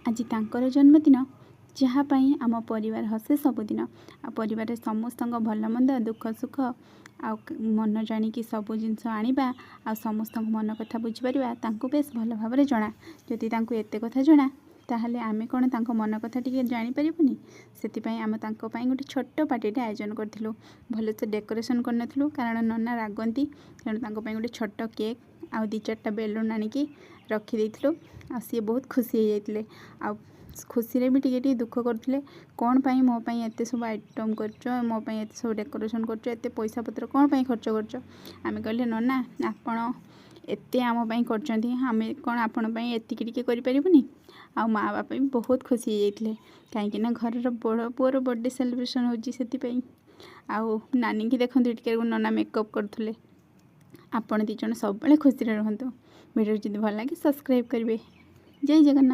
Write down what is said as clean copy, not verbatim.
आज तांकर जन्मदिन जहाँपाई आम परिवार हसे सबुदिन आ परिवार समस्त भल मंद दुख सुख आ मन जाणिकी सब जिनस आनिबा आ समस्त मन कथा बुझीपर बेस भल भाव जना जदि एत कथा जना ताहले आमे कौन तांको मन कथा टी जानीपरूनी से आम गोटे छोट पार्टी आयोजन करूँ भल से डेकोरेशन करनथलु कारण नना रागंती तेणु गोटे छोट केक आ 2-4टा बेलून आनिकी रखीदेलु आ सी बहुत खुशी हो जाते आ खुशी भी टी दुख करते कौन पाई मो पाई एत सब आइटम कर मो पाई एत सब डेकोरेशन कर पैसा पत्र कौन पाई खर्च कर आमे कहले नना आपण एत आम पाई करछंती आमे कौन आपण पाई एतिकी टिके करि परिबुनी आ माँ बापा भी बहुत खुशी हो जाते कहीं घर बड़ पुअर बर्थडे सेलिब्रेशन होती आउ नानी की देखते टे नना मेकअप करते आपण 2 जन सब खुशी रहतु वीडियो जब भल लगे सब्सक्राइब करेंगे। जय जगन्नाथ।